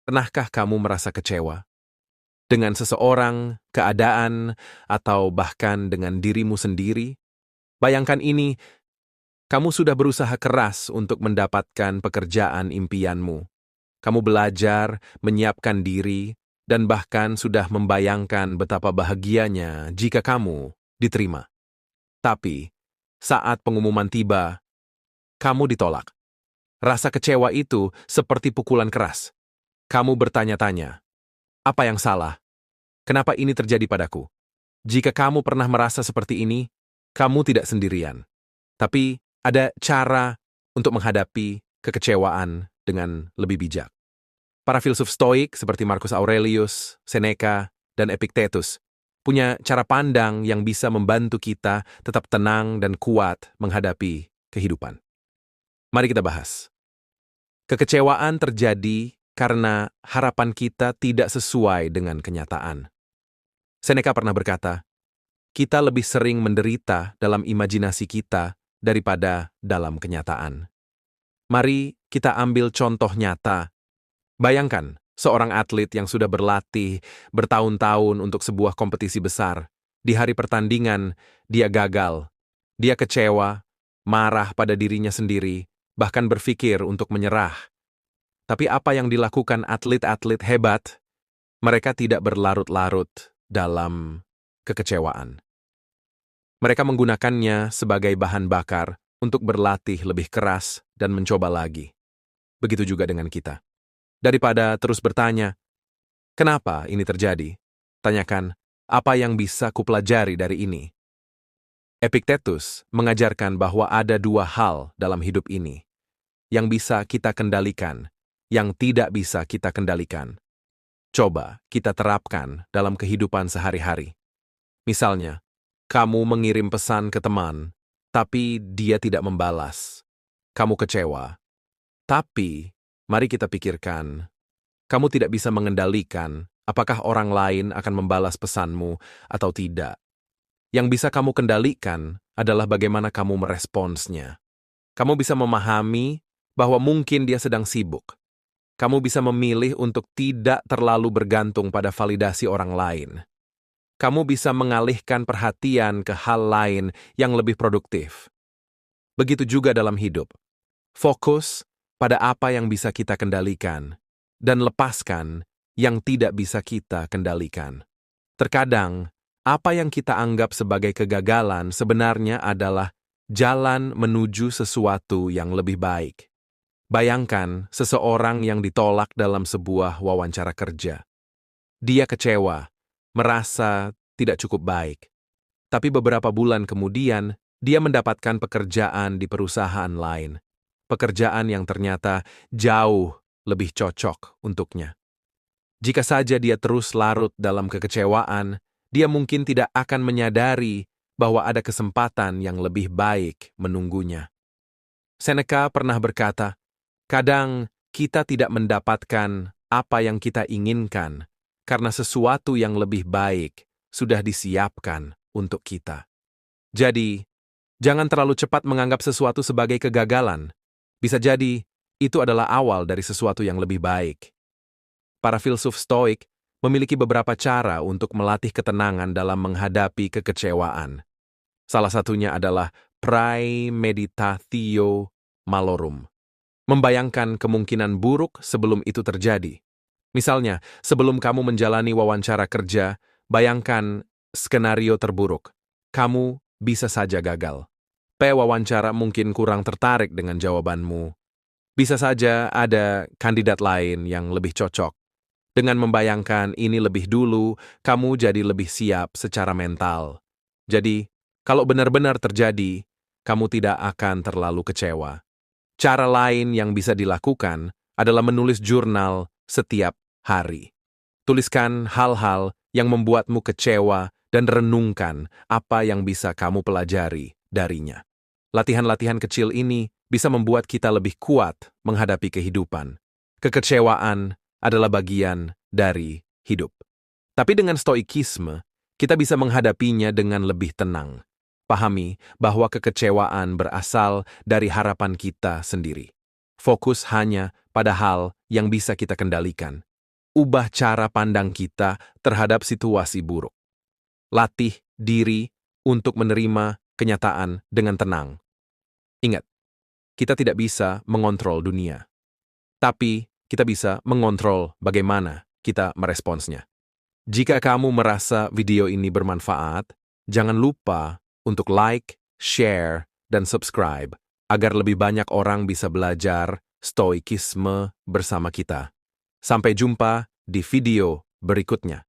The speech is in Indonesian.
Pernahkah kamu merasa kecewa dengan seseorang, keadaan, atau bahkan dengan dirimu sendiri? Bayangkan ini, kamu sudah berusaha keras untuk mendapatkan pekerjaan impianmu. Kamu belajar, menyiapkan diri, dan bahkan sudah membayangkan betapa bahagianya jika kamu diterima. Tapi, saat pengumuman tiba, kamu ditolak. Rasa kecewa itu seperti pukulan keras. Kamu bertanya-tanya, apa yang salah? Kenapa ini terjadi padaku? Jika kamu pernah merasa seperti ini, kamu tidak sendirian. Tapi ada cara untuk menghadapi kekecewaan dengan lebih bijak. Para filsuf Stoik seperti Marcus Aurelius, Seneca, dan Epictetus punya cara pandang yang bisa membantu kita tetap tenang dan kuat menghadapi kehidupan. Mari kita bahas. Kekecewaan terjadi karena harapan kita tidak sesuai dengan kenyataan. Seneca pernah berkata, kita lebih sering menderita dalam imajinasi kita daripada dalam kenyataan. Mari kita ambil contoh nyata. Bayangkan seorang atlet yang sudah berlatih bertahun-tahun untuk sebuah kompetisi besar. Di hari pertandingan, dia gagal. Dia kecewa, marah pada dirinya sendiri, bahkan berpikir untuk menyerah. Tapi apa yang dilakukan atlet-atlet hebat? Mereka tidak berlarut-larut dalam kekecewaan. Mereka menggunakannya sebagai bahan bakar untuk berlatih lebih keras dan mencoba lagi. Begitu juga dengan kita. Daripada terus bertanya, kenapa ini terjadi? Tanyakan, apa yang bisa kupelajari dari ini? Epictetus mengajarkan bahwa ada dua hal dalam hidup ini yang bisa kita kendalikan, yang tidak bisa kita kendalikan. Coba kita terapkan dalam kehidupan sehari-hari. Misalnya, kamu mengirim pesan ke teman, tapi dia tidak membalas. Kamu kecewa. Tapi, mari kita pikirkan, kamu tidak bisa mengendalikan apakah orang lain akan membalas pesanmu atau tidak. Yang bisa kamu kendalikan adalah bagaimana kamu meresponsnya. Kamu bisa memahami bahwa mungkin dia sedang sibuk. Kamu bisa memilih untuk tidak terlalu bergantung pada validasi orang lain. Kamu bisa mengalihkan perhatian ke hal lain yang lebih produktif. Begitu juga dalam hidup. Fokus pada apa yang bisa kita kendalikan, dan lepaskan yang tidak bisa kita kendalikan. Terkadang, apa yang kita anggap sebagai kegagalan sebenarnya adalah jalan menuju sesuatu yang lebih baik. Bayangkan seseorang yang ditolak dalam sebuah wawancara kerja. Dia kecewa, merasa tidak cukup baik. Tapi beberapa bulan kemudian, dia mendapatkan pekerjaan di perusahaan lain. Pekerjaan yang ternyata jauh lebih cocok untuknya. Jika saja dia terus larut dalam kekecewaan, dia mungkin tidak akan menyadari bahwa ada kesempatan yang lebih baik menunggunya. Seneca pernah berkata, kadang kita tidak mendapatkan apa yang kita inginkan karena sesuatu yang lebih baik sudah disiapkan untuk kita. Jadi, jangan terlalu cepat menganggap sesuatu sebagai kegagalan. Bisa jadi, itu adalah awal dari sesuatu yang lebih baik. Para filsuf Stoik memiliki beberapa cara untuk melatih ketenangan dalam menghadapi kekecewaan. Salah satunya adalah praemeditatio malorum. Membayangkan kemungkinan buruk sebelum itu terjadi. Misalnya, sebelum kamu menjalani wawancara kerja, bayangkan skenario terburuk. Kamu bisa saja gagal. Pewawancara mungkin kurang tertarik dengan jawabanmu. Bisa saja ada kandidat lain yang lebih cocok. Dengan membayangkan ini lebih dulu, kamu jadi lebih siap secara mental. Jadi, kalau benar-benar terjadi, kamu tidak akan terlalu kecewa. Cara lain yang bisa dilakukan adalah menulis jurnal setiap hari. Tuliskan hal-hal yang membuatmu kecewa dan renungkan apa yang bisa kamu pelajari darinya. Latihan-latihan kecil ini bisa membuat kita lebih kuat menghadapi kehidupan. Kekecewaan adalah bagian dari hidup. Tapi dengan stoikisme, kita bisa menghadapinya dengan lebih tenang. Pahami bahwa kekecewaan berasal dari harapan kita sendiri. Fokus hanya pada hal yang bisa kita kendalikan. ubah cara pandang kita terhadap situasi buruk. Latih diri untuk menerima kenyataan dengan tenang. Ingat, kita tidak bisa mengontrol dunia. Tapi kita bisa mengontrol bagaimana kita meresponsnya. Jika kamu merasa video ini bermanfaat, jangan lupa untuk like, share, dan subscribe agar lebih banyak orang bisa belajar stoikisme bersama kita. Sampai jumpa di video berikutnya.